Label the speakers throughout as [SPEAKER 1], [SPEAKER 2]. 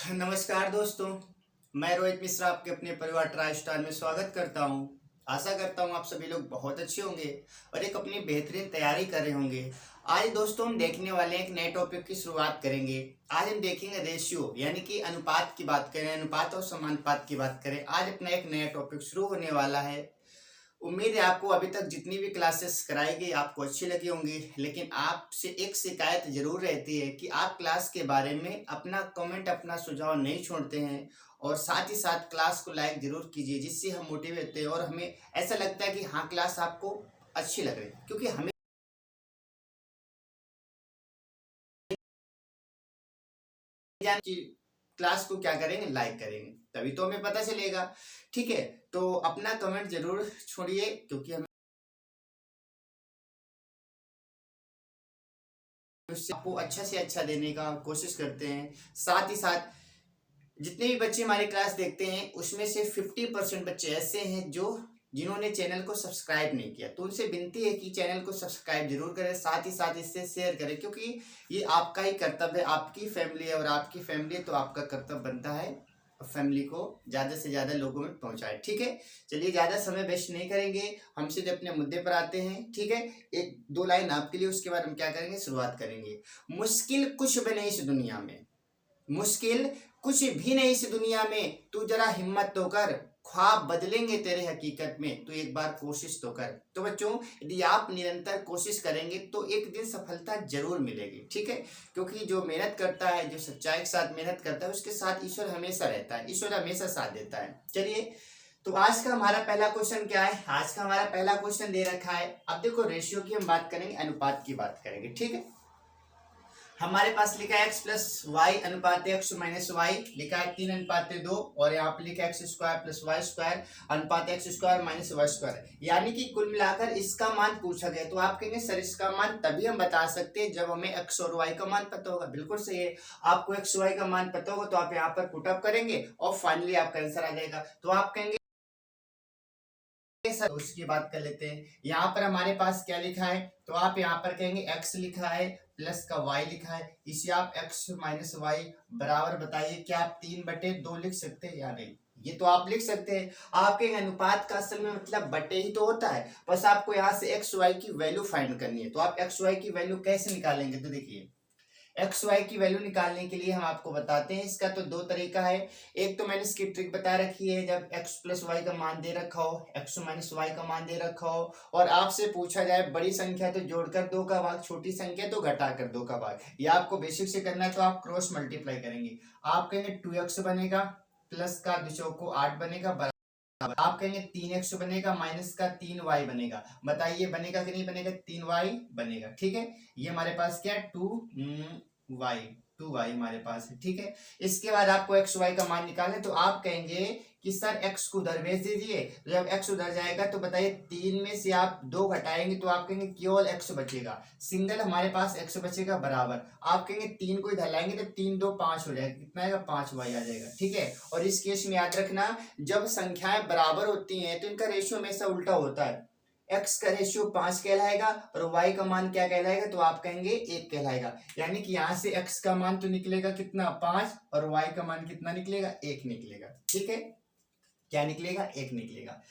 [SPEAKER 1] नमस्कार दोस्तों। मैं रोहित मिश्रा आपके अपने परिवार ट्राई स्टार में स्वागत करता हूं। आशा करता हूं आप सभी लोग बहुत अच्छे होंगे और एक अपनी बेहतरीन तैयारी कर रहे होंगे। आज दोस्तों हम देखने वाले हैं एक नए टॉपिक की शुरुआत करेंगे। आज हम देखेंगे रेशियो यानी कि अनुपात की बात करें, अनुपात और समानुपात की बात करें। आज अपना एक नया टॉपिक शुरू होने वाला है। उम्मीद है आपको अभी तक जितनी भी क्लासेस कराई गई आपको अच्छी लगी होंगी, लेकिन आपसे एक शिकायत जरूर रहती है कि आप क्लास के बारे में अपना कमेंट, अपना सुझाव नहीं छोड़ते हैं और साथ ही साथ क्लास को लाइक जरूर कीजिए, जिससे हम मोटिवेट होते हैं और हमें ऐसा लगता है कि हाँ क्लास आपको अच्छी लग रही है, क्योंकि हमें क्लास को क्या करेंगे, लाइक करेंगे, तभी तो हमें पता चलेगा। ठीक है, तो अपना कमेंट जरूर छोड़िए, क्योंकि हम उससे आपको अच्छा से अच्छा देने का कोशिश करते हैं। साथ ही साथ जितने भी बच्चे हमारी क्लास देखते हैं उसमें से 50% बच्चे ऐसे हैं जो जिन्होंने चैनल को सब्सक्राइब नहीं किया, तो उनसे विनती है कि चैनल को सब्सक्राइब जरूर करें, साथ ही साथ इससे शेयर करें, क्योंकि ये आपका ही कर्तव्य है, आपकी फैमिली है और आपकी फैमिली है तो आपका कर्तव्य बनता है फैमिली को ज़्यादा से ज़्यादा लोगों में पहुंचाए। ठीक है, चलिए ज़्यादा समय वेस्ट नहीं करेंगे, हम सीधे अपने मुद्दे पर आते हैं। ठीक है, एक दो लाइन आपके लिए, उसके बाद हम क्या करेंगे, शुरुआत करेंगे। मुश्किल कुछ भी नहीं इस दुनिया में, मुश्किल कुछ भी नहीं इस दुनिया में, तू जरा हिम्मत तो कर, ख्वाब बदलेंगे तेरे हकीकत में, तू एक बार कोशिश तो कर। तो बच्चों, यदि आप निरंतर कोशिश करेंगे तो एक दिन सफलता जरूर मिलेगी। ठीक है, क्योंकि जो मेहनत करता है, जो सच्चाई के साथ मेहनत करता है, उसके साथ ईश्वर हमेशा रहता है, ईश्वर हमेशा साथ देता है। चलिए, तो आज का हमारा पहला क्वेश्चन क्या है? आज का हमारा पहला क्वेश्चन दे रखा है, अब देखो रेशियो की हम बात करेंगे, अनुपात की बात करेंगे। ठीक है, हमारे पास लिखा है x प्लस वाई अनुपात x माइनस वाई, लिखा है 3 अनुपात 2, और यहाँ पे लिखा है X square plus Y square अनुपात X square minus Y square. यानी कि कुल मिलाकर इसका मान पूछा गया, तो आप कहेंगे सर इसका मान तभी हम बता सकते हैं जब हमें x और y का मान पता होगा। बिल्कुल सही है, आपको x y का मान पता होगा तो आप यहाँ पर पुटअप करेंगे और फाइनली आपका आंसर आ जाएगा। तो आप कहेंगे सर उसकी बात कर लेते हैं। यहाँ पर हमारे पास क्या लिखा है, तो आप यहाँ पर कहेंगे x लिखा है प्लस का y लिखा है, इसे आप x माइनस वाई बराबर, बताइए क्या आप 3/2 लिख सकते हैं या नहीं? ये तो आप लिख सकते हैं। आपके अनुपात का असल में मतलब बटे ही तो होता है, बस आपको यहाँ से एक्स वाई की वैल्यू फाइंड करनी है। तो आप एक्स वाई की वैल्यू कैसे निकालेंगे, तो देखिए एक्स वाई की वैल्यू निकालने के लिए हम आपको बताते हैं, इसका तो दो तरीका है। एक तो मैंने इसकी ट्रिक बता रखी है, जब x प्लस वाई का मान दे रखा हो, x माइनस वाई का मान दे रखा हो और आपसे पूछा जाए बड़ी संख्या तो जोड़कर 2 का भाग, छोटी संख्या तो घटाकर 2 का भाग। या आपको बेसिक से करना है तो आप क्रॉस मल्टीप्लाई करेंगे। आप कहेंगे 2x बनेगा, प्लस का 2 चौको 8 बनेगा, आप कहेंगे 3x बनेगा, माइनस का 3y बनेगा। बताइए बनेगा कि नहीं बनेगा? 3y बनेगा। ठीक है, ये हमारे पास क्या है, 2y हमारे पास है। ठीक है, इसके बाद आपको एक्स वाई का मान निकालना, तो आप कहेंगे कि सर x को उधर भेज दीजिए। तो जब x उधर जाएगा तो बताइए 3 में से आप 2 घटाएंगे तो आप कहेंगे केवल x बचेगा, सिंगल हमारे पास x बचेगा बराबर। आप कहेंगे 3 को इधर लाएंगे तो 3 2 5 हो जाएगा, कितना आएगा, 5y आ जाएगा। ठीक है, और इस केस में याद रखना, जब संख्याएं बराबर होती हैं तो इनका रेशियो हमेशा उल्टा होता है। x का रेशियो 5 कहलाएगा और y का मान क्या कहलाएगा, तो आप कहेंगे 1 कहलाएगा। यानी कि यहाँ से x का मान तो निकलेगा कितना, 5, और y का मान कितना निकलेगा, 1 निकलेगा। ठीक है, क्या निकलेगा, 1 निकलेगा।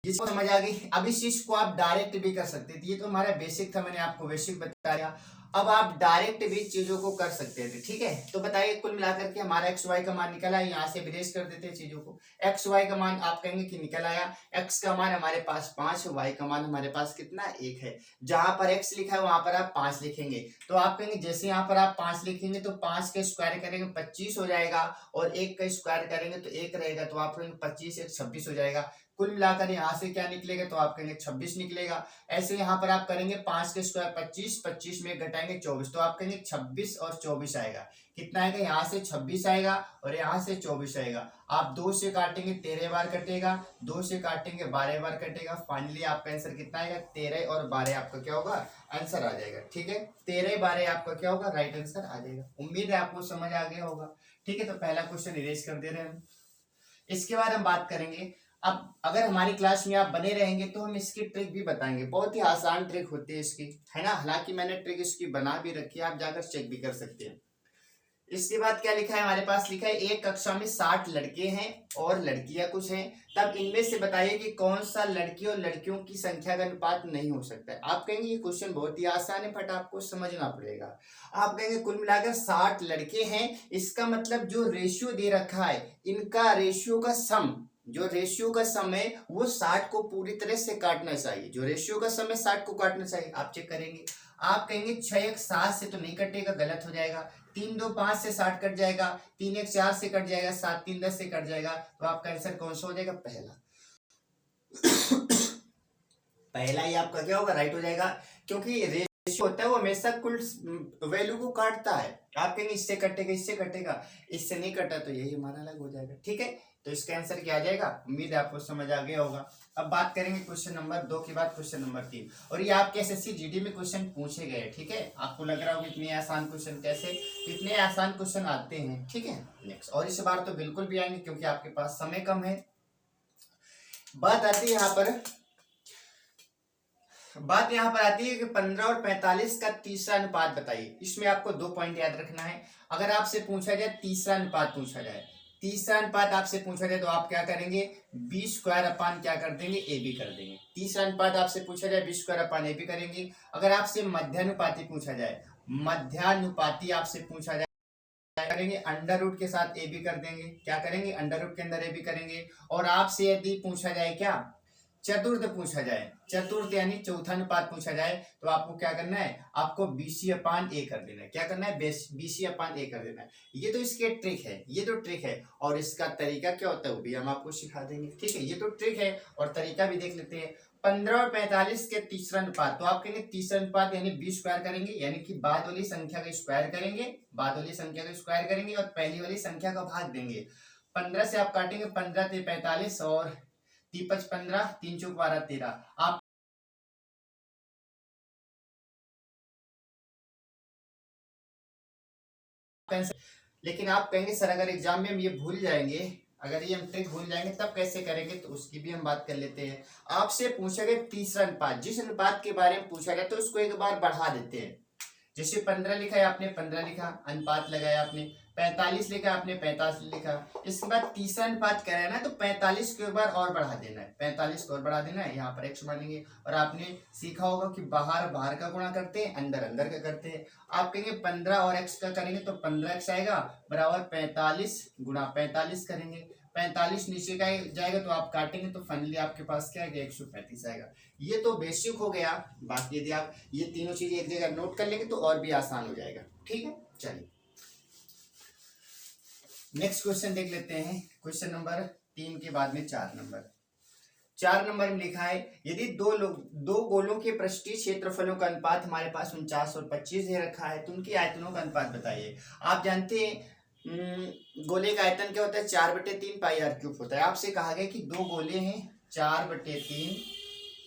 [SPEAKER 1] ये समझ आ गई। अब इस चीज को आप डायरेक्ट भी कर सकते थे, ये तो हमारा बेसिक था, मैंने आपको बेसिक बताया। अब आप डायरेक्ट भी चीजों को कर सकते थे। ठीक है, तो बताइए कुल मिलाकर के हमारा एक्स वाई का मान निकल आया, यहाँ से विरेज कर देते हैं चीजों को। एक्स वाई का मान आप कहेंगे कि निकल आया, एक्स का मान हमारे पास 5, वाई का मान हमारे पास कितना, 1 है। जहां पर एक्स लिखा है वहां पर आप 5 लिखेंगे, तो आप कहेंगे जैसे यहाँ पर आप 5 लिखेंगे तो 5 का स्क्वायर करेंगे 25 हो जाएगा, और 1 का स्क्वायर करेंगे तो 1 रहेगा, तो आप कहेंगे 25 1 26 हो जाएगा। कुल मिलाकर यहाँ से क्या निकलेगा, तो आप कहेंगे 26 निकलेगा। ऐसे यहाँ पर आप करेंगे 5 के स्क्वायर 25, 25 में घटाएंगे 24, तो आप कहेंगे 26 और 24 आएगा। कितना आएगा, यहाँ से 26 आएगा और यहाँ से 24 आएगा। आप 2 से काटेंगे 13 बार कटेगा, 2 से काटेंगे 12 बार कटेगा। फाइनली आपका आंसर कितना आएगा, 13 और 12 आपका क्या होगा, आंसर आ जाएगा। ठीक है, 13 12 आपका क्या होगा, राइट आंसर आ जाएगा। उम्मीद है आपको समझ आ गया होगा। ठीक है, तो पहला क्वेश्चन इरेज कर दे रहे हैं हम। इसके बाद हम बात करेंगे, अब अगर हमारी क्लास में आप बने रहेंगे तो हम इसकी ट्रिक भी बताएंगे, बहुत ही आसान ट्रिक होती है इसकी, है ना। हालांकि मैंने ट्रिक इसकी बना भी रखी है, आप जाकर चेक भी कर सकते हैं। इसके बाद क्या लिखा है हमारे पास, लिखा है एक कक्षा में 60 लड़के हैं और लड़कियां कुछ हैं, तब इनमें से बताइए कि कौन सा लड़की और लड़कियों की संख्या का अनुपात नहीं हो सकता है। आप कहेंगे ये क्वेश्चन बहुत ही आसान है, बट आपको समझना पड़ेगा। आप कहेंगे कुल मिलाकर 60 लड़के हैं, इसका मतलब जो रेशियो दे रखा है इनका रेशियो का सम, जो रेशियो का सम है वो 60 को पूरी तरह से काटना चाहिए, जो रेशियो का सम है 60 को काटना चाहिए। आप चेक करेंगे, आप कहेंगे 6 1 7 से तो नहीं कटेगा, गलत हो जाएगा। 3 2 5 से 60 कट जाएगा, 3 1 4 से कट जाएगा, 7 3 10 से कट जाएगा। तो आपका आंसर कौन सा हो जाएगा, पहला। पहला ही आपका क्या होगा, राइट हो जाएगा, क्योंकि रेशियो होता है वो हमेशा कुल वैल्यू को काटता है। आप कहेंगे इससे कटेगा, इससे कटेगा, इससे नहीं कटा तो यही हमारा अलग हो जाएगा। ठीक है, तो इसका आंसर क्या आ जाएगा, उम्मीद है आपको समझ आ गया होगा। अब बात करेंगे क्वेश्चन नंबर 2 के बाद क्वेश्चन नंबर 3, और ये आपके एसएससी जीडी में क्वेश्चन पूछे गए। ठीक है, आपको लग रहा होगा इतने आसान क्वेश्चन कैसे, इतने आसान क्वेश्चन आते हैं। ठीक है, नेक्स्ट, और इस बार तो बिल्कुल भी आएंगे क्योंकि आपके पास समय कम है। बात आती है यहाँ पर आती है कि 15 और 45 का तीसरा अनुपात बताइए। इसमें आपको 2 पॉइंट याद रखना है। अगर आपसे पूछा जाए तीसरा अनुपात पूछा जाए, तीसरा अनुपात आपसे पूछा जाए तो आप क्या करेंगे, बी स्क्वायर अपान क्या कर देंगे, ए बी कर देंगे। तीसरा अनुपात आपसे पूछा जाए B square upon A B करेंगे। अगर आपसे मध्यानुपाती पूछा जाए, मध्यानुपाती आपसे पूछा जाए करेंगे, अंडर रूट के साथ ए बी कर देंगे। क्या करेंगे, अंडर रूट के अंदर ए बी करेंगे। और आपसे यदि पूछा जाए क्या, चतुर्थ पूछा जाए, चतुर्थ यानी चौथा अनुपात पूछा जाए, तो आपको क्या करना है, आपको बीसी अपान ए कर देना है। क्या करना है, बीसी अपान ए कर देना है। ये तो इसके ट्रिक है, ये तो ट्रिक है, और इसका तरीका क्या होता है वो भी हम आपको सिखा देंगे। ठीक है, ये तो ट्रिक है और तरीका भी देख लेते हैं। 15 और 45 के तीसरा अनुपात, तो आप कहेंगे तीसरा अनुपात यानी बी स्क्वायर करेंगे, यानी कि बाद वाली संख्या का स्क्वायर करेंगे, बाद वाली संख्या का स्क्वायर करेंगे और पहली वाली संख्या का भाग देंगे। 15 से आप काटेंगे, 15 ते 45 और 3 5 15, 3 चौक 12 13। आप लेकिन आप कहेंगे सर अगर एग्जाम में हम ये भूल जाएंगे, अगर ये हम ट्रिक भूल जाएंगे तब कैसे करेंगे, तो उसकी भी हम बात कर लेते हैं। आपसे पूछा गया तीसरा अनुपात, जिस अनुपात के बारे में पूछा गया तो उसको एक बार बढ़ा देते हैं। जैसे 15 लिखा है आपने 15 लिखा, अनुपात लगाया आपने, 45 लिखा आपने 45 लिखा। इसके बाद तीसरा अनुपात कह रहा है ना, तो 45 को एक बार और बढ़ा देना है, 45 को और बढ़ा देना है, यहाँ पर एक्स मानेंगे। और आपने सीखा होगा कि बाहर बाहर का गुणा करते हैं, अंदर अंदर का करते हैं। आप कहेंगे 15 और एक्स का करेंगे तो 15x आएगा बराबर 45 गुणा 45 करेंगे, 45 नीचे का जाएगा तो आप काटेंगे तो फाइनली आपके पास क्या आएगा, 135 आएगा। ये तो बेसिक हो गया। बाकी यदि आप ये तीनों चीजें एक जगह नोट कर लेंगे तो और भी आसान हो जाएगा। ठीक है, चलिए नेक्स्ट क्वेश्चन देख लेते हैं। क्वेश्चन नंबर 3 के बाद में 4 नंबर, 4 नंबर में लिखा है यदि दो गोलों के पृष्ठीय क्षेत्रफलों का अनुपात हमारे पास 49 और 25 दे रखा है, तो उनके आयतनों का अनुपात बताइए। आप जानते हैं गोले का आयतन क्या होता है, 4/3 पाई आर क्यूब होता है। आपसे कहा गया कि दो गोले हैं, 4/3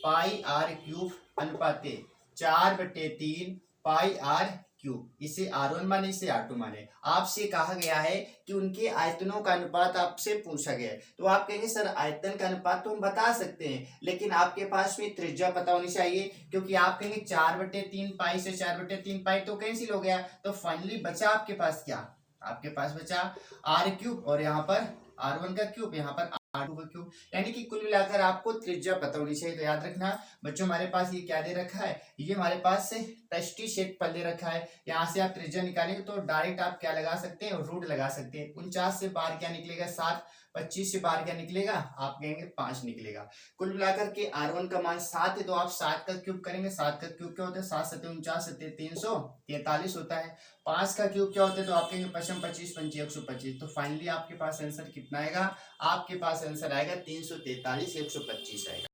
[SPEAKER 1] पाई आर क्यूब अनुपाते 4/3 पाई आर क्यूब, इसे R1 माने, इसे R2 माने। आपसे कहा गया है कि उनके आयतनों का अनुपात आपसे पूछा गया है। तो आप कहेंगे सर आयतन का अनुपात तो हम बता सकते हैं, लेकिन आपके पास में त्रिज्या पता होनी चाहिए, क्योंकि आप कहेंगे 4/3 पाई से 4/3 पाई तो कैंसिल हो गया, तो फाइनली बचा आपके पास क्या, आपके पास बचा आर क्यूब और यहाँ पर R1 का क्यूब, यहाँ पर R2 का क्यूब, यानी कि कुल मिलाकर आपको त्रिज्या पता होनी चाहिए। तो याद रखना बच्चों, हमारे पास ये क्या दे रखा है, ये हमारे पास से पृष्ठीय क्षेत्रफल दे रखा है। यहाँ से आप त्रिज्या निकालेंगे तो डायरेक्ट आप क्या लगा सकते हैं, रूट लगा सकते हैं। 49 से बाहर क्या निकलेगा 7, 25 से बाहर क्या निकलेगा, आप कहेंगे 5 निकलेगा। कुल मिलाकर के R1 का मान 7 है, तो आप 7 का क्यूब करेंगे। 7 का क्यूब क्या होता है, 7 7 49 343 होता है। 5 का क्यूब क्या होता है, तो आप कहेंगे 5 25 5 125। तो फाइनली आपके पास आंसर कितना आएगा, आपके पास आंसर आएगा 343 125 आएगा।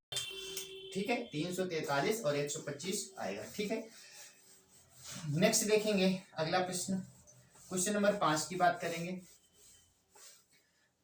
[SPEAKER 1] ठीक है, 343 और 125 आएगा। ठीक है, नेक्स्ट देखेंगे अगला प्रश्न, क्वेश्चन नंबर 5 की बात करेंगे।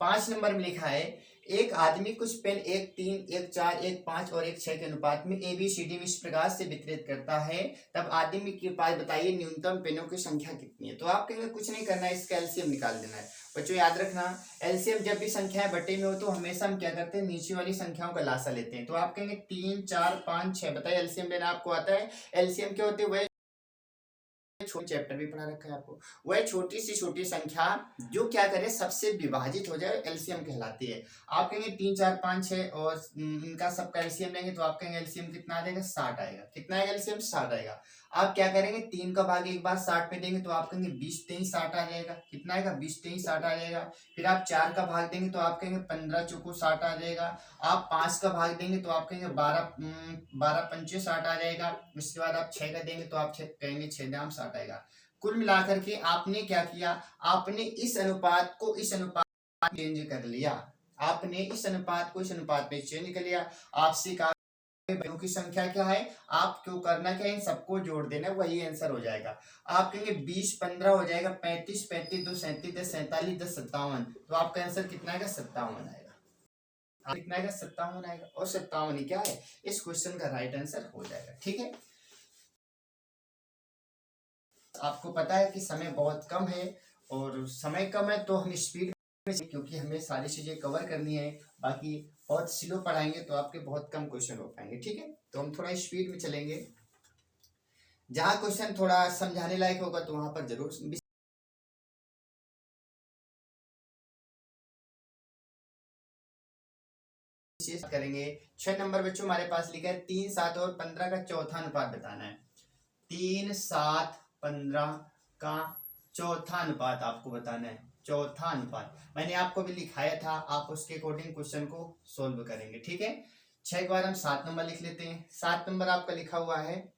[SPEAKER 1] 5 नंबर में लिखा है एक आदमी कुछ पेन 1 3 1 4 1 5 और 1 6 के अनुपात में ABCD में इस प्रकार से वितरित करता है, तब आदमी के पास बताइए न्यूनतम पेनों की संख्या कितनी है। तो आप कहेंगे कुछ नहीं करना है, इसका एलसीएम निकाल देना है। बच्चों याद रखना, एलसीएम जब भी संख्याएं बटे में हो तो हमेशा हम क्या करते हैं, नीचे वाली संख्याओं का लासा लेते हैं। तो आप कहेंगे 3 4 5 6, बताइए एलसीएम लेना आपको आता है। एलसीएम क्या होते हैं, वह छोटे चैप्टर भी पढ़ा रखा है आपको। वह छोटी सी छोटी संख्या जो क्या करे सबसे विभाजित हो जाए एलसीएम कहलाती है। आप कहेंगे 3 4 5 6 और इनका सबका एलसीएम लेंगे तो आप कहेंगे एलसीएम कितना आ जाएगा 60 आएगा। कितना आएगा एलसीएम 60 आएगा। आप क्या करेंगे 3 का भाग एक बार 60 पे देंगे तो आप कहेंगे 20 3 60 आ जाएगा। कितना आएगा 20 3 60 आ जाएगा। फिर आप 4 का भाग देंगे तो आप कहेंगे 15 चौको 60 आ जाएगा। आप 5 का भाग देंगे तो आप कहेंगे 12 पंचे 60 आ जाएगा। उसके बाद आप 6 का देंगे तो आप कहेंगे 6 दाम 60 आएगा। कुल मिलाकर के आपने क्या किया, आपने इस अनुपात को इस अनुपात में चेंज कर लिया। आपने इस अनुपात को इस अनुपात में चेंज कर लिया। आपसे कहा भाइयों की संख्या क्या है, आपको करना क्या है इन सबको जोड़ देना, वही आंसर हो जाएगा। आप कहेंगे 20 15 हो जाएगा 35 35 2 37 10 47 10 57, तो आपका आंसर कितना आएगा 57 आएगा। कितना आएगा 57 आएगा। और 57 ही क्या है इस क्वेश्चन का राइट आंसर हो जाएगा। ठीक है, आपको पता है कि समय बहुत कम है और समय कम है तो हम स्पीड में, क्योंकि हमें सारी चीजें कवर करनी है। बाकी बहुत स्लो पढ़ाएंगे तो आपके बहुत कम क्वेश्चन हो पाएंगे। ठीक है, तो हम थोड़ा स्पीड में चलेंगे। जहां क्वेश्चन थोड़ा समझाने लायक होगा तो वहां पर जरूर विशेष करेंगे। 6 नंबर बच्चों हमारे पास लिखा है 3 7 और 15 का चौथा अनुपात बताना है। 3 7 15 का चौथा अनुपात आपको बताना है। चौथा अनुपात मैंने आपको भी लिखाया था, आप उसके अकॉर्डिंग क्वेश्चन को सोल्व करेंगे। ठीक है, 6 के बाद हम 7 नंबर लिख लेते हैं। 7 नंबर आपका लिखा हुआ है,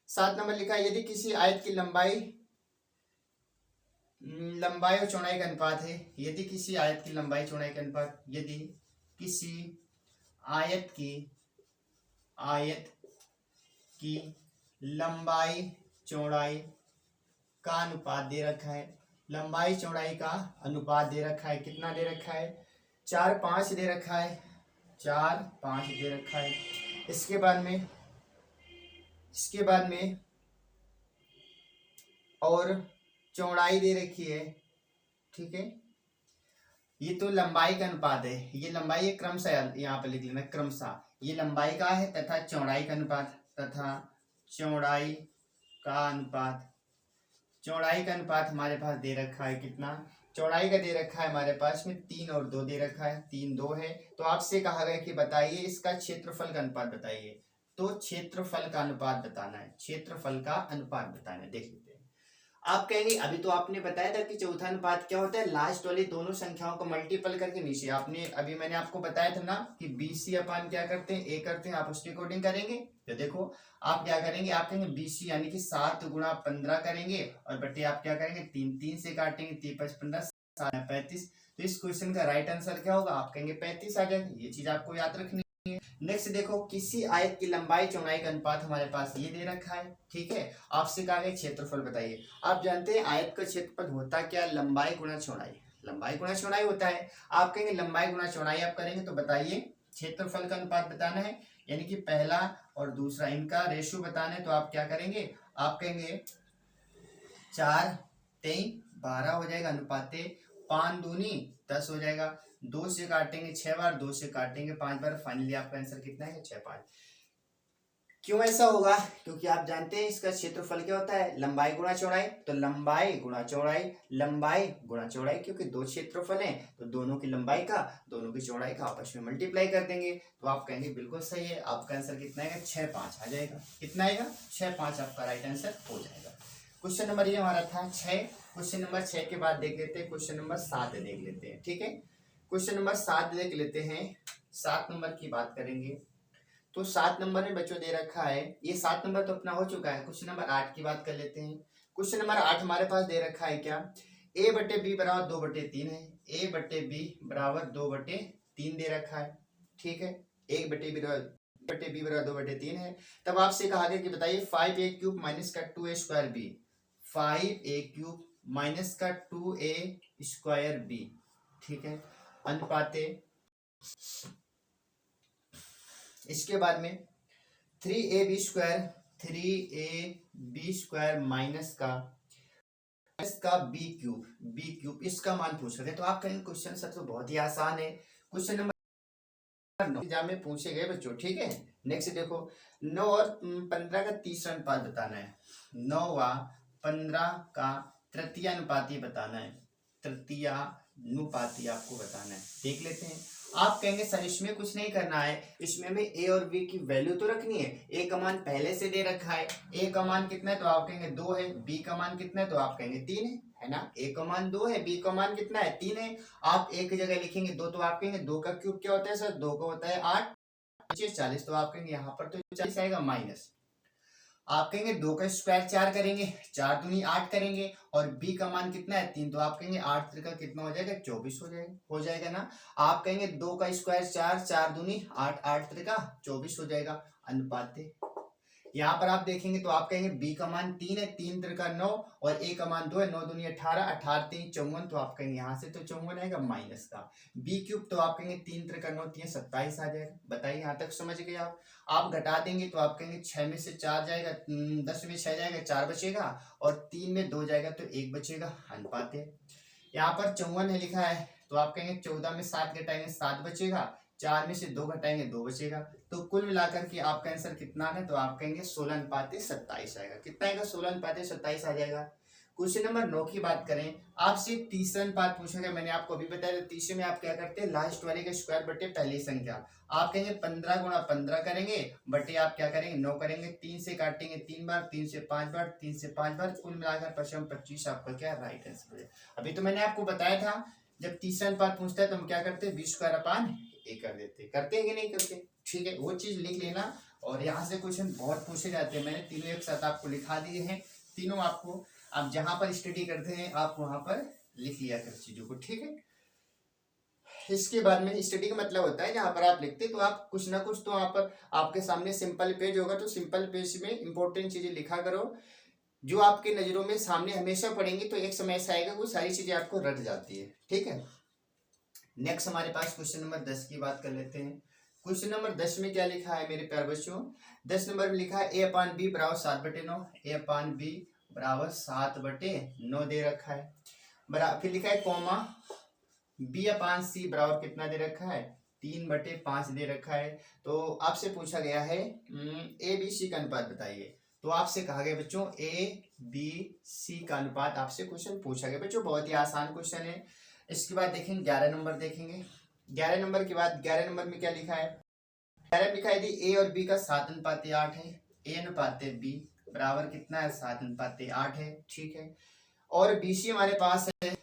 [SPEAKER 1] 7 नंबर लिखा है यदि किसी आयत की लंबाई और चौड़ाई का अनुपात है। यदि किसी आयत की लंबाई चौड़ाई का अनुपात, यदि किसी आयत की लंबाई चौड़ाई का अनुपात दे रखा है। लंबाई चौड़ाई का अनुपात दे रखा है। कितना दे रखा है 4 5 दे रखा है। 4 5 दे रखा है। इसके बाद में और चौड़ाई दे रखी है। ठीक है, ये तो लंबाई का अनुपात है। ये लंबाई है क्रमशः, यहाँ पे लिख लेना क्रमशः। ये लंबाई का है तथा चौड़ाई का अनुपात, चौड़ाई का अनुपात हमारे पास दे रखा है। कितना चौड़ाई का दे रखा है हमारे पास में 3 और 2 दे रखा है। 3 2 है। तो आपसे कहा गया कि बताइए इसका क्षेत्रफल का अनुपात बताइए। तो क्षेत्रफल का अनुपात बताना है। क्षेत्रफल का अनुपात बताना है। देख लेते हैं। आप कहेंगे अभी तो आपने बताया था कि चौथा अनुपात क्या होता है, लास्ट वाली दोनों संख्याओं को मल्टीपल करके नीचे। आपने अभी मैंने आपको बताया था ना कि BC अपन क्या करते हैं, A करते हैं। आप उसके अकॉर्डिंग करेंगे तो देखो आप क्या करेंगे, आप कहेंगे BC यानी कि 7 गुणा 15 करेंगे और बटे आप क्या करेंगे 3 3 से काटेंगे। 3 5 15 35। तो इस क्वेश्चन का राइट आंसर क्या होगा, आप कहेंगे 35 आ जाएगा। ये चीज आपको याद रखनी है। नेक्स्ट देखो, किसी आयत की लंबाई चौड़ाई का अनुपात हमारे पास ये दे रखा है। ठीक है, आपसे कहा गया क्षेत्रफल बताइए। आप जानते हैं आयत का क्षेत्रफल होता क्या, लंबाई गुणा चौड़ाई। लंबाई गुणा चौड़ाई होता है। आप कहेंगे लंबाई गुणा चौड़ाई आप करेंगे तो बताइए क्षेत्रफल का अनुपात बताना है, यानी कि पहला और दूसरा इनका रेशियो बताना है। तो आप क्या करेंगे, आप कहेंगे 4 3 12 हो जाएगा अनुपाते, 5 दूनी 10 हो जाएगा। 2 से काटेंगे 6 बार, 2 से काटेंगे 5 बार। फाइनली आपका आंसर कितना है 6 5। क्यों ऐसा होगा, क्योंकि आप जानते हैं इसका क्षेत्रफल क्या होता है, लंबाई गुणा चौड़ाई। तो लंबाई गुणा चौड़ाई, लंबाई गुणा चौड़ाई, क्योंकि 2 क्षेत्रफल हैं तो दोनों की लंबाई का दोनों की चौड़ाई का आपस में मल्टीप्लाई कर देंगे। तो आप कहेंगे बिल्कुल सही है। आपका आंसर कितना आएगा 6 5 आ जाएगा। कितना आएगा 6 5 आपका राइट आंसर हो जाएगा। क्वेश्चन नंबर ये हमारा था 6। क्वेश्चन नंबर 6 के बाद देख लेते हैं क्वेश्चन नंबर 7 देख लेते हैं। ठीक है, क्वेश्चन नंबर 7 देख लेते हैं। 7 नंबर की बात करेंगे तो 7 नंबर में बच्चों दे रखा है, ये 7 नंबर तो अपना हो चुका है। क्वेश्चन नंबर 8 की बात कर लेते हैं। क्वेश्चन नंबर 8 हमारे पास दे रखा है क्या, A बटे B बराबर 2 बटे 3 है। A बटे B बराबर 2 बटे 3 दे रखा है। ठीक है, A बटे B बराबर 2 बटे 3 है। तब आपसे कहा गया कि बताइए 5A क्यूब माइनस का 2A square B, 5A cube minus का 2A स्क्वायर B। ठीक है, अनुपाते। इसके बाद में 3AB स्क्वायर माइनस का B क्यूब, इसका मान पूछ रहे हैं। तो आप कहेंगे क्वेश्चन सर तो बहुत ही आसान है। क्वेश्चन नंबर 9 एग्जाम में पूछे गए बच्चों। ठीक है, नेक्स्ट देखो 9 और 15 का तीसरा अनुपात बताना है। 9 व 15 का तृतीयानुपाती बताना है, तृतीयानुपाती आपको बताना है। देख लेते हैं। आप कहेंगे सर इसमें कुछ नहीं करना है, इसमें हमें ए और बी की वैल्यू तो रखनी है। ए का मान पहले से दे रखा है, ए का मान कितना है तो आप कहेंगे 2 है, बी का मान कितना है तो आप कहेंगे 3 है ना। ए का मान 2 है, बी का मान कितना है 3 है। आप एक की जगह लिखेंगे 2 तो आप कहेंगे 2 का क्यूब क्या होता है सर, 2 का होता है 8, 40, तो आप कहेंगे यहाँ पर तो 40 आएगा माइनस। आप कहेंगे 2 का स्क्वायर 4 करेंगे, 4 दूनी 8 करेंगे, और b का मान कितना है 3, तो आप कहेंगे 8 त्रिका कितना हो जाएगा 24 हो जाएगा ना। आप कहेंगे 2 का स्क्वायर 4, 4 दूनी 8, 8 त्रिका 24 हो जाएगा अनुपात। यहाँ पर आप देखेंगे तो आप कहेंगे b का मान 3 है, 3 त्रिका 9, और a का मान 2 है, 9 दूनी 18, 18 3 54, तो आप कहेंगे यहाँ से तो 54 आएगा माइनस का b क्यूब, तो आप कहेंगे 3 त्रिका 9 3 27 आ जाएगा। बताइए यहाँ तक समझ गए आप घटा देंगे तो आप कहेंगे 6 में से 4 जाएगा, 10 में 6 जाएगा 4 बचेगा, और 3 में 2 जाएगा तो 1 बचेगा अनुपात है। यहाँ पर 54 है लिखा है, तो आप कहेंगे 14 में 7 घटाएंगे 7 बचेगा, 4 में से 2 घटाएंगे 2 बचेगा, तो कुल मिलाकर के आपका आंसर कितना है तो आप कहेंगे 16:27 आएगा। कितना आएगा 16:27 आ जाएगा। क्वेश्चन नंबर 9 की बात करें, आपसे तीसरा अनुपात पूछा गया, मैंने आपको अभी बताया था। तीसरे में आप क्या करते हैं, लास्ट वाले का स्क्वायर बटे पहली संख्या। आप कहेंगे 15 गुणा 15 करेंगे बटे आप क्या करेंगे 9 करेंगे, 3 से काटेंगे 3 बार, 3 से 5 बार, 3 से 5 बार, कुल मिलाकर 25 आपका क्या राइट आंसर है। अभी तो मैंने आपको बताया था जब तीसरा अनुपात पूछता है तो हम क्या करते हैं 20² कर देते, करते हैं कि नहीं करते। ठीक है, वो चीज लिख लेना। और यहाँ से क्वेश्चन बहुत पूछे जाते हैं, मैंने तीनों एक साथ आपको लिखा दिए हैं, तीनों आपको आप जहां पर स्टडी करते हैं आप वहां पर लिख लिया कर चीजों को। ठीक है, इसके बाद में स्टडी का मतलब होता है जहां पर आप लिखते तो आप कुछ ना कुछ, तो वहां पर आपके सामने सिंपल पेज होगा तो सिंपल पेज में इंपॉर्टेंट चीजें लिखा करो जो आपके नजरों में सामने हमेशा पड़ेंगी, तो एक समय ऐसा आएगा वो सारी चीजें आपको रट जाती है। ठीक है, नेक्स्ट हमारे पास क्वेश्चन नंबर 10 की बात कर लेते हैं। क्वेश्चन नंबर 10 में क्या लिखा है मेरे प्यारे बच्चों, 10 नंबर में लिखा है a/b बराबर 7/9, a/b बराबर 7/9 दे रखा है। बराबर फिर लिखा है कॉमा b/c बराबर कितना दे रखा है 3/5 दे रखा है। तो आपसे पूछा गया है a b c का अनुपात बताइए। तो आपसे कहा गया बच्चों a b c का अनुपात आपसे क्वेश्चन पूछा गया बच्चों, बहुत ही आसान क्वेश्चन है। इसके बाद देखेंगे 11 नंबर देखेंगे। 11 नंबर के बाद 11 नंबर में क्या लिखा है, 11 लिखा है यदि ए और बी का 7:8 है, a/b बराबर कितना है 7:8 है। ठीक है, और बीसी हमारे पास है,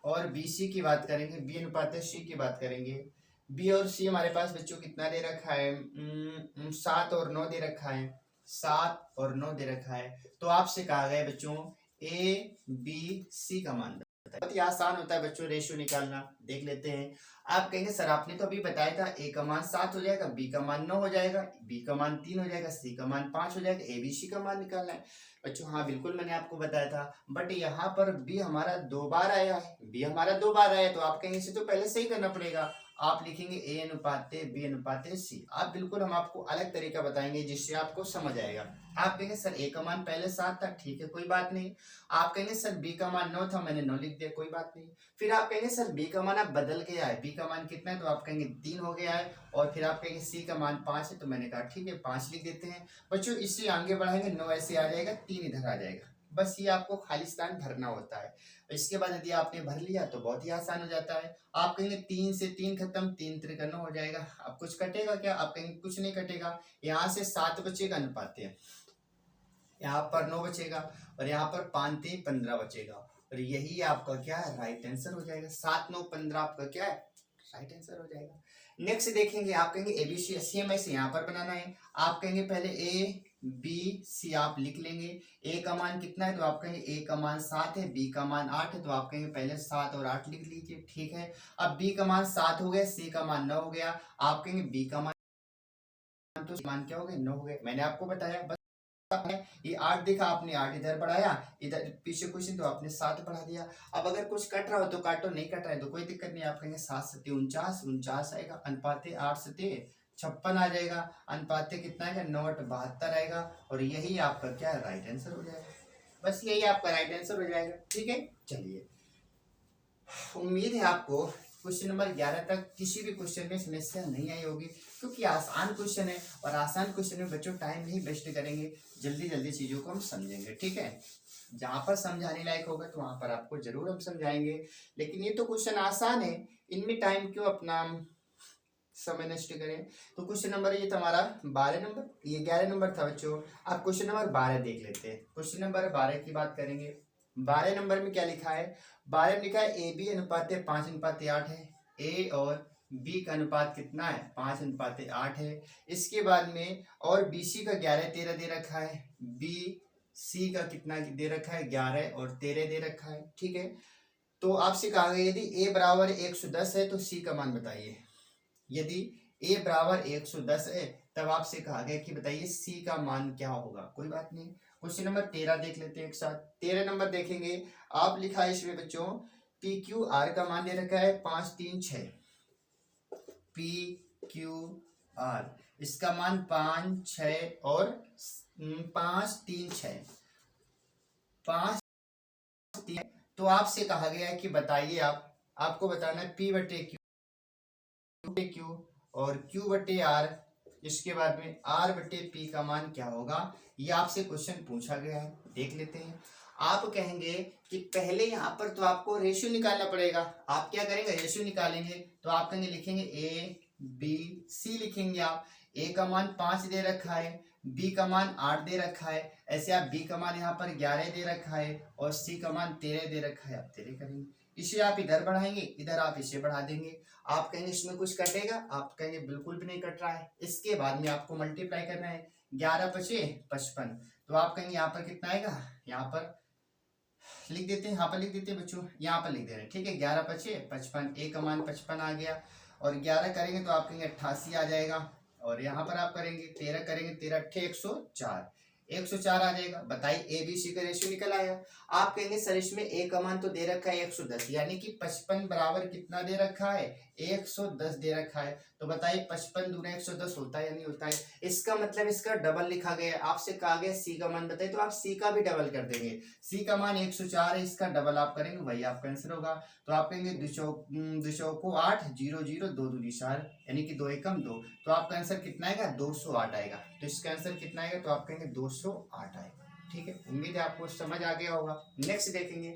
[SPEAKER 1] और बीसी की बात करेंगे, b/c की बात करेंगे। बी और सी हमारे पास बच्चों कितना दे रखा है 7 और 9 दे रखा है, 7 और 9 दे रखा है। तो आपसे कहा गया बच्चों ए बी सी का मान, बहुत ही आसान होता है बच्चों रेशियो निकालना। देख लेते हैं। आप कहेंगे सर आपने तो अभी बताया था ए का मान 7 हो जाएगा, बी का मान 9 हो जाएगा, बी का मान 3 हो जाएगा, सी का मान 5 हो जाएगा, ए बी सी का मान निकालना है। बच्चों हाँ बिल्कुल मैंने आपको बताया था, बट यहाँ पर बी हमारा 2 बार आया है, बी हमारा 2 बार आया, तो आप कहेंगे इसे तो पहले सही करना पड़ेगा। आप लिखेंगे a/b/c। आप बिल्कुल हम आपको अलग तरीका बताएंगे जिससे आपको समझ आएगा। आप कहेंगे सर ए का मान पहले 7 था, ठीक है कोई बात नहीं। आप कहेंगे सर बी का मान 9 था, मैंने 9 लिख दिया, कोई बात नहीं। फिर आप कहेंगे सर बी का मान अब बदल गया है, बी का मान कितना है तो आप कहेंगे 3 हो गया है, और फिर आप कहेंगे सी का मान 5 है, तो मैंने कहा ठीक है 5 लिख देते हैं। बच्चों इससे आगे बढ़ाएंगे 9 ऐसे आ जाएगा, 3 इधर आ जाएगा, बस ये आपको खाली स्थान भरना होता है। इसके बाद यदि आपने भर लिया तो बहुत ही आसान हो जाता है। आप कहेंगे 3 से 3 खत्म, 3 त्रिका 9 हो जाएगा। अब कुछ कटेगा क्या, आप कहेंगे कुछ नहीं कटेगा, यहाँ से 7 बचेगा अनुपात, यहाँ पर 9 बचेगा, और यहाँ पर 5 3 15 बचेगा, और यही आपका क्या है राइट आंसर हो जाएगा। 7 9 15 आपका क्या है राइट आंसर हो जाएगा। नेक्स्ट देखेंगे, आप कहेंगे एबीसी सेम ऐसे यहाँ पर बनाना है। आप कहेंगे पहले ए बी सी आप लिख लेंगे। ए का मान कितना है तो आप कहेंगे ए का मान 7 है, बी का मान 8 है, तो आप कहेंगे पहले 7 और 8 लिख लीजिए। ठीक है, अब बी का मान 7 हो गया, सी का मान 9 हो गया, आप कहेंगे बी का मान तो मान क्या हो गए 9 हो गए। मैंने आपको बताया बस ये 8 देखा आपने, 8 इधर बढ़ाया, इधर पीछे क्वेश्चन तो आपने 7 बढ़ा दिया। अब अगर कुछ कट रहा हो तो काटो, नहीं कट रहा है तो कोई दिक्कत नहीं। आप कहेंगे 7 7 49 49 आएगा, अनुपाते 8 7 56 आ जाएगा, अनुपाते कितना आएगा 9 8 72 आएगा, और यही आपका क्या है राइट आंसर हो जाएगा। बस यही आपका राइट आंसर हो जाएगा। ठीक है, चलिए उम्मीद है आपको क्वेश्चन नंबर 11 तक किसी भी क्वेश्चन में समस्या नहीं आई होगी, क्योंकि आसान क्वेश्चन है और आसान क्वेश्चन में बच्चों टाइम नहीं वेस्ट करेंगे, जल्दी जल्दी चीजों को हम समझेंगे। ठीक है, जहां पर समझाने लायक होगा तो वहां पर आपको जरूर हम समझाएंगे, लेकिन ये तो क्वेश्चन आसान है, इनमें टाइम क्यों अपना समय नष्ट करें। तो क्वेश्चन नंबर ये तुम्हारा 12 नंबर, ये 11 नंबर था बच्चों। आप क्वेश्चन नंबर 12 देख लेते हैं। क्वेश्चन नंबर 12 की बात करेंगे। 12 नंबर में क्या लिखा है, 12 में लिखा है ए बी अनुपात 5:8 है। ए और बी का अनुपात कितना है, 5:8 है। इसके बाद में और बी सी का 11-13 दे रखा है, बी सी का कितना दे रखा है, 11 और 13 दे रखा है। ठीक है, तो आपसे कहा गया यदि ए बराबर 110 है तो सी का मान बताइए। यदि a बराबर 110 है तब आपसे कहा गया कि बताइए c का मान क्या होगा। कोई बात नहीं, क्वेश्चन नंबर 13 देख लेते हैं एक साथ। 13 नंबर देखेंगे, आप लिखा है इसमें बच्चों पी क्यू आर का मान दे रखा है 5 3 6। पी क्यू आर इसका मान 5 6 और 5 3 6 5 3। तो आपसे कहा गया है कि बताइए आपको बताना है पी बटे क्यू और क्यू बटे आर, इसके बाद में आर बटे पी का मान क्या होगा, ये आपसे क्वेश्चन पूछा गया है। देख लेते हैं। आप कहेंगे कि पहले यहाँ पर तो आपको रेशियो निकालना पड़ेगा। आप क्या करेंगे, रेशियो निकालेंगे तो आप कहेंगे लिखेंगे ए बी सी लिखेंगे। आप ए का मान 5 दे रखा है, बी का मान 8 दे रखा है, ऐसे आप बी का मान यहाँ पर 11 दे रखा है और सी का मान 13 दे रखा है। आप 13 करेंगे, इसे आप इधर बढ़ाएंगे, इधर आप इसे बढ़ा देंगे। आप कहेंगे इसमें कुछ कटेगा, आप कहेंगे बिल्कुल भी नहीं कट रहा है। इसके बाद में आपको मल्टीप्लाई करना है, 11 5 55। तो आप कहेंगे यहाँ पर कितना आएगा, यहाँ पर लिख देते हैं, यहाँ पर लिख देते हैं बच्चों, यहाँ पर लिख दे रहे हैं। ठीक है, 11 5 55, ए का मान 55 आ गया और 11 करेंगे तो आप कहेंगे 88 आ जाएगा। और यहाँ पर आप करेंगे 13 करेंगे, 13 8 104, 104 आ जाएगा। बताइए ए बी सी का रेशियो निकल आया। आप कहेंगे सर इसमें ए का मान तो दे रखा है 110, यानी कि 55 बराबर कितना दे रखा है, 110 दे रखा है। तो बताइए 55 दूना 110 होता है या नहीं होता है। इसका मतलब इसका डबल लिखा गया है। आपसे कहा गया सी का मान बताइए, तो आप सी का भी डबल कर देंगे। सी का मान 104 है, इसका डबल आप करेंगे, वही आपका आंसर होगा। तो आप कहेंगे 2 को 8 0 0 2 2 4, यानी कि 2 एकम 2। तो आपका आंसर कितना आएगा, 208 आएगा। तो इसका आंसर कितना आएगा, तो आप कहेंगे 208 आएगा। ठीक है, उम्मीद है आपको समझ आ गया होगा। नेक्स्ट देखेंगे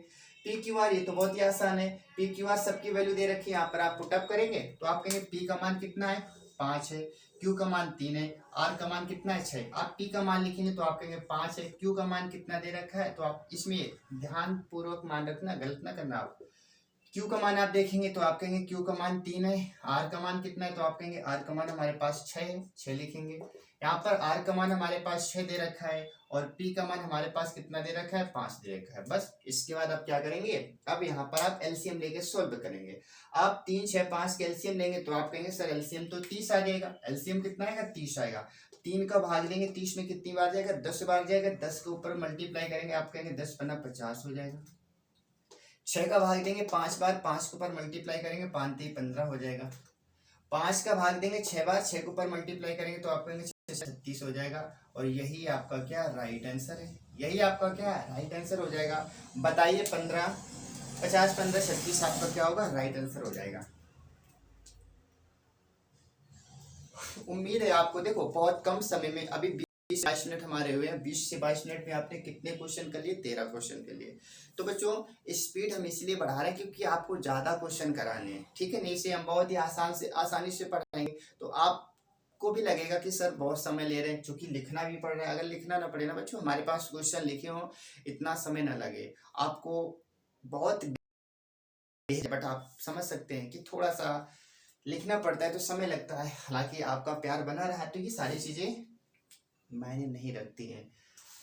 [SPEAKER 1] पी क्यू आर, ये तो बहुत ही आसान है। पी क्यू आर सबकी वैल्यू दे रखी है, यहाँ पर आप पुटअप करेंगे तो आप कहेंगे पी का मान कितना है, 5 है, क्यू का मान 3 है, आर का मान कितना है, 6। आप पी का मान लिखेंगे तो आप कहेंगे 5 है, क्यू का मान कितना दे रखा है, तो आप इसमें ध्यान पूर्वक मान रखना, गलत ना करना। आप क्यू का मान आप देखेंगे तो आप कहेंगे क्यू का मान 3 है, आर का मान कितना है, तो आप कहेंगे आर का मान हमारे पास 6 है, 6 लिखेंगे। यहाँ पर आर का मान हमारे पास 6 दे रखा है और पी का मान हमारे पास कितना दे रखा है, 5 दे रखा है। बस इसके बाद आप क्या करेंगे, अब यहाँ पर आप एलसीएम लेके सोल्व करेंगे। आप 3 6 5 के एलसीएम लेंगे तो आप कहेंगे सर एलसीएम तो 30 आ जाएगा। एलसीएम कितना आएगा, 30 आएगा। 3 का भाग लेंगे, 30 में कितनी बार जाएगा, 10 बार जाएगा। 10 के ऊपर मल्टीप्लाई करेंगे, आप कहेंगे 10 पन्ना 50 हो जाएगा। 6 का भाग देंगे 5 बार, 5 के ऊपर मल्टीप्लाई करेंगे, 5 3 15 हो जाएगा। 5 का भाग देंगे 6 बार, 6 के ऊपर मल्टीप्लाई करेंगे तो आप कहेंगे 36 हो जाएगा। और यही आपका क्या राइट आंसर है, यही आपका क्या राइट आंसर हो जाएगा। बताइए 15 50 15 36 आपका क्या होगा, राइट आंसर हो जाएगा। उम्मीद है आपको, देखो बहुत कम समय में, अभी 20-22 मिनट हमारे हुए हैं, 20 से 22 मिनट में आपने कितने क्वेश्चन कर लिए, 13 क्वेश्चन कर लिए। तो बच्चों स्पीड हम इसलिए बढ़ा रहे हैं क्योंकि आपको ज्यादा क्वेश्चन कराने हैं। ठीक है, नहीं से हम बहुत ही आसानी से पढ़ाएंगे तो आपको भी लगेगा कि सर बहुत समय ले रहे हैं, क्योंकि लिखना भी पड़ रहा है। अगर लिखना ना पड़े ना बच्चों, हमारे पास क्वेश्चन लिखे हो, इतना समय ना लगे आपको, बहुत बट आप समझ सकते हैं कि थोड़ा सा लिखना पड़ता है तो समय लगता है। हालांकि आपका प्यार बना रहा है तो ये सारी चीजें मायने नहीं रखती हैं,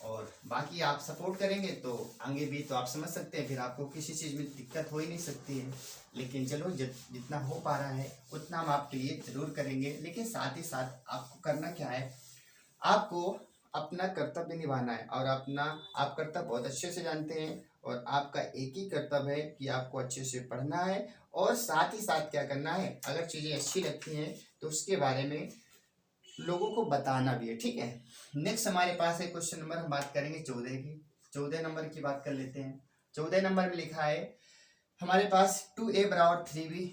[SPEAKER 1] और बाकी आप सपोर्ट करेंगे तो आगे भी तो आप समझ सकते हैं, फिर आपको किसी चीज़ में दिक्कत हो ही नहीं सकती है। लेकिन चलो जितना हो पा रहा है उतना हम आपके लिए ज़रूर करेंगे। लेकिन साथ ही साथ आपको करना क्या है, आपको अपना कर्तव्य निभाना है, और आप कर्तव्य बहुत अच्छे से जानते हैं, और आपका एक ही कर्तव्य है कि आपको अच्छे से पढ़ना है, और साथ ही साथ क्या करना है, अगर चीज़ें अच्छी लगती हैं तो उसके बारे में लोगों को बताना भी है। ठीक है, नेक्स्ट हमारे पास है क्वेश्चन नंबर, हम बात करेंगे 14 की। 14 नंबर की बात कर लेते हैं। 14 नंबर में लिखा है हमारे पास 2a बराबर 3b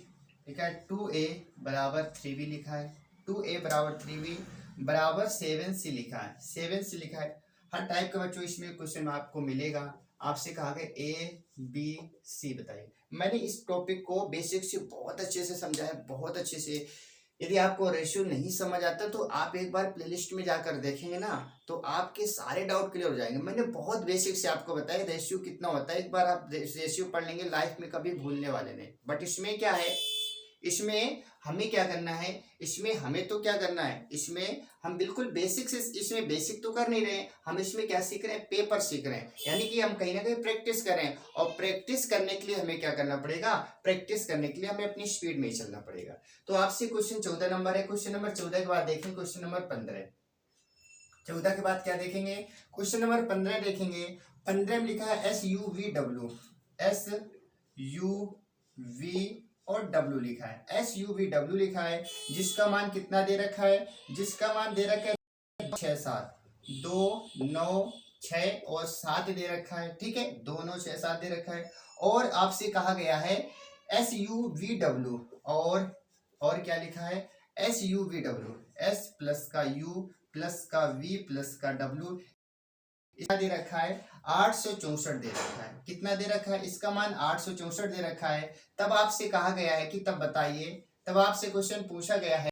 [SPEAKER 1] लिखा है 2a बराबर 3b लिखा है, 2a बराबर 3b बराबर 7c लिखा है, 7c लिखा है। हर टाइप का बच्चों इसमें क्वेश्चन आपको मिलेगा। आपसे कहा गया a b c बताइए। मैंने इस टॉपिक को बेसिक से बहुत अच्छे से समझा है, बहुत अच्छे से। यदि आपको रेशियो नहीं समझ आता तो आप एक बार प्लेलिस्ट में जाकर देखेंगे ना, तो आपके सारे डाउट क्लियर हो जाएंगे। मैंने बहुत बेसिक से आपको बताया रेशियो कितना होता है। एक बार आप रेशियो पढ़ लेंगे, लाइफ में कभी भूलने वाले नहीं। बट इसमें क्या है, इसमें हमें क्या करना है, इसमें हमें तो क्या करना है, इसमें हम बिल्कुल बेसिक से, इसमें बेसिक तो कर नहीं रहे हैं हम, इसमें क्या सीख रहे हैं, पेपर सीख रहे हैं। यानी कि हम कहीं ना कहीं प्रैक्टिस कर रहे हैं, और प्रैक्टिस करने के लिए हमें क्या करना पड़ेगा, प्रैक्टिस करने के लिए हमें अपनी स्पीड में ही चलना पड़ेगा। तो आपसे क्वेश्चन 14 नंबर है। क्वेश्चन नंबर 14 के बाद देखें क्वेश्चन नंबर 15। 14 के बाद क्या देखेंगे, क्वेश्चन नंबर 15 देखेंगे। 15 में लिखा है SUVW, SUV और W लिखा है, SUVW लिखा है, जिसका मान कितना दे रखा है, जिसका मान दे रखा है 6 7, 2 9 6 और 7 दे रखा है। ठीक है, 2 9 6 7 दे रखा है। और आपसे कहा गया है SUVW और क्या लिखा है, SUVW, S प्लस का U प्लस का V प्लस का W इसका दे रखा है 864 दे रखा है। कितना दे रखा है, इसका मान 864 दे रखा है। तब आपसे कहा गया है कि तब बताइए, तब आपसे क्वेश्चन पूछा गया है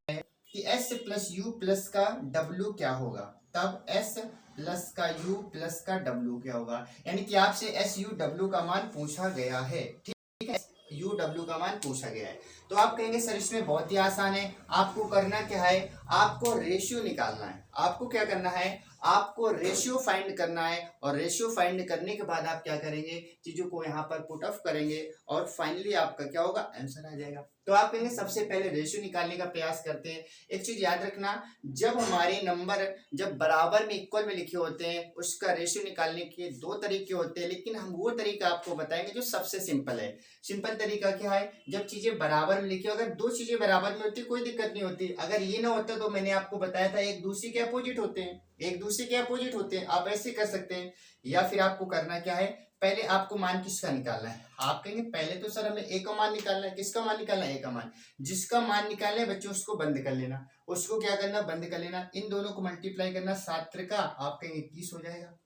[SPEAKER 1] कि S प्लस U प्लस का W क्या होगा। तब S प्लस का U प्लस का W क्या होगा, यानी कि आपसे SUW का मान पूछा गया है। ठीक है, UW का मान पूछा गया है। तो आप कहेंगे सर इसमें बहुत ही आसान है, आपको करना क्या है, आपको रेशियो निकालना है। आपको क्या करना है, आपको रेशियो फाइंड करना है, और रेशियो फाइंड करने के बाद आप क्या करेंगे, चीजों को यहाँ पर पुट ऑफ करेंगे और फाइनली आपका क्या होगा, आंसर आ जाएगा। तो आप कहेंगे सबसे पहले रेशियो निकालने का प्रयास करते हैं। एक चीज याद रखना, जब हमारे नंबर जब बराबर में इक्वल में लिखे होते हैं, उसका रेशियो निकालने के 2 तरीके होते हैं, लेकिन हम वो तरीका आपको बताएंगे जो सबसे सिंपल है। सिंपल तरीका क्या है, जब चीजें बराबर में लिखी हो, अगर 2 चीजें बराबर में होती कोई दिक्कत नहीं होती। अगर ये ना होता तो मैंने आपको बताया था एक दूसरे के अपोजिट होते हैं, एक दूसरे के अपोजिट होते हैं। आप ऐसे कर सकते हैं, या फिर आपको करना क्या है, पहले आपको मान किसका निकालना है। आप कहेंगे पहले तो सर हमें ए का मान निकालना है। किसका मान निकालना है, ए का मान। जिसका मान निकालना है बच्चों उसको बंद कर लेना, उसको क्या करना, बंद कर लेना। इन दोनों को मल्टीप्लाई करना, 7 त्रिका आप कहेंगे 21 हो जाएगा।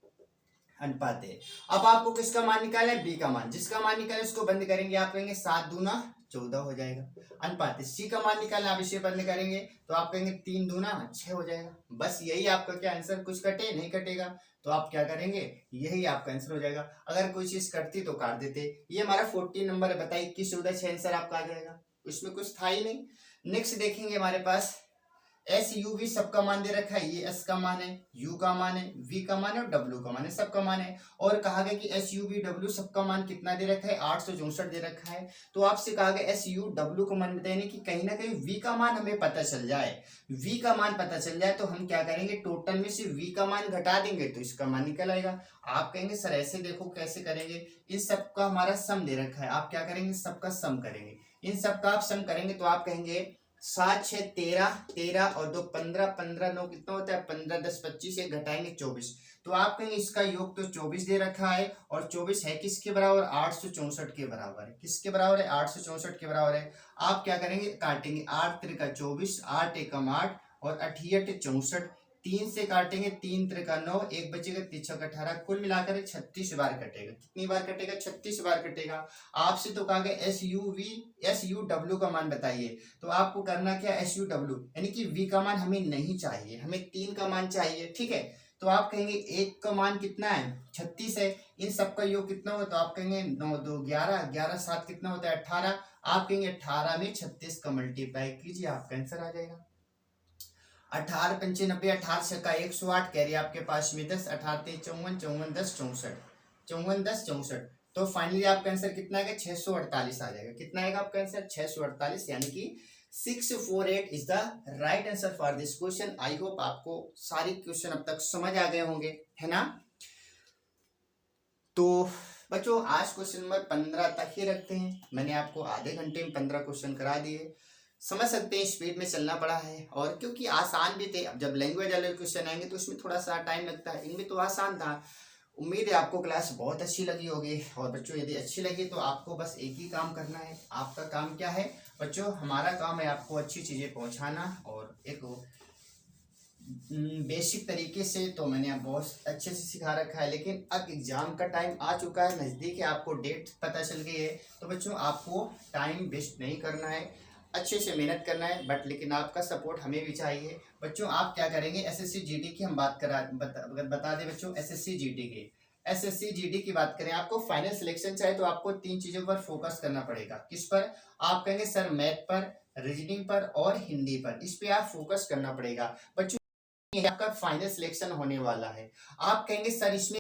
[SPEAKER 1] अनुपात है। अब आपको किसका मान निकालना है, बी का मान। जिसका मान निकालना है उसको बंद करेंगे, आप कहेंगे 7 दूना 14 हो जाएगा। अनुपात है। सी का मान निकालना, आप इसे बंद करेंगे तो आप कहेंगे 3 दूना 6 हो जाएगा। बस यही आपका क्या आंसर, कुछ कटे नहीं कटेगा तो आप क्या करेंगे, यही आपका आंसर हो जाएगा। अगर कोई चीज कटती तो काट देते। ये हमारा 14 नंबर है, बताइए 21 14 6 आंसर आपका आ जाएगा, उसमें कुछ था ही नहीं। नेक्स्ट देखेंगे हमारे पास SUV सबका मान दे रखा है, ये S का मान है, U का मान है, V का मान है और W का मान है, सबका मान है। और कहा गया कि SUVW सबका मान कितना दे रखा है, 864 दे रखा है। तो आपसे कहा गया SUW का मान बताइए कि कहीं ना कहीं V का मान हमें पता चल जाए। V का मान पता चल जाए तो हम क्या करेंगे, टोटल में से V का मान घटा देंगे तो इसका मान निकल आएगा। आप कहेंगे सर ऐसे देखो कैसे करेंगे, इन सबका हमारा सम दे रखा है, आप क्या करेंगे, सबका सम करेंगे। इन सबका आप सम करेंगे तो आप कहेंगे 7 6 13 13 और 2 15 15 9 कितना होता है 15 10 25 एक घटाएंगे 24। तो आप कहेंगे इसका योग तो 24 दे रखा है, और 24 है किसके बराबर, 864 के बराबर है। किसके बराबर है, 864 के बराबर है। आप क्या करेंगे, काटेंगे, 8 त्रिका 24, 8 एकम 8 और 88 64, 3 से काटेंगे, 3 त्रिका 9, एक बचेगा 3 छक 18, कुल मिलाकर 36 बार कटेगा। कितनी बार कटेगा, 36 बार कटेगा। आपसे तो कहा गया SUW का मान बताइए, तो आपको करना क्या, SUW यानी कि V का मान हमें नहीं चाहिए, हमें 3 का मान चाहिए। ठीक है, तो आप कहेंगे 1 का मान कितना है, 36 है। इन सबका योग कितना होगा, तो आप कहेंगे 9 2 11 11 7 कितना होता है 18। आप कहेंगे 18 में 36 का मल्टीप्लाई कीजिए, आपका आंसर आ जाएगा। 18 95 18 छक्का 108, कैरी आपके पास में 10, 18 54 54 10 64 54 10 64। तो फाइनली आपका आंसर कितना आएगा, 648 आ जाएगा। कितना आएगा आपका आंसर, 648, यानी कि 648 is the right answer for this question. I hope आपको सारे क्वेश्चन अब तक समझ आ गए होंगे, है ना। तो बच्चों आज क्वेश्चन नंबर 15 तक ही रखते हैं। मैंने आपको आधे घंटे में 15 क्वेश्चन करा दिए। समझ सकते हैं स्पीड में चलना पड़ा है, और क्योंकि आसान भी थे। अब जब लैंग्वेज वाले क्वेश्चन आएंगे तो उसमें थोड़ा सा टाइम लगता है, इनमें तो आसान था। उम्मीद है आपको क्लास बहुत अच्छी लगी होगी। और बच्चों यदि अच्छी लगी तो आपको बस एक ही काम करना है। आपका काम क्या है बच्चों? हमारा काम है आपको अच्छी चीज़ें पहुंचाना। और एक बेसिक तरीके से तो मैंने अब बहुत अच्छे से सिखा रखा है, लेकिन अब एग्जाम का टाइम आ चुका है, नज़दीक है, आपको डेट पता चल गई है। तो बच्चों आपको टाइम वेस्ट नहीं करना है, अच्छे से मेहनत करना है, बट लेकिन आपका सपोर्ट हमें भी चाहिए। बच्चों आप क्या करेंगे, एसएससी जीडी की हम बात करा बता दें बच्चों। एसएससी जीडी की बात करें, आपको फाइनल सिलेक्शन चाहे तो आपको 3 चीज़ों पर फोकस करना पड़ेगा। किस पर? आप कहेंगे सर मैथ पर, रीजनिंग पर और हिंदी पर, इस पे आप फोकस करना पड़ेगा बच्चों। ये आपका फाइनल सिलेक्शन होने वाला है। आप कहेंगे सर इसमें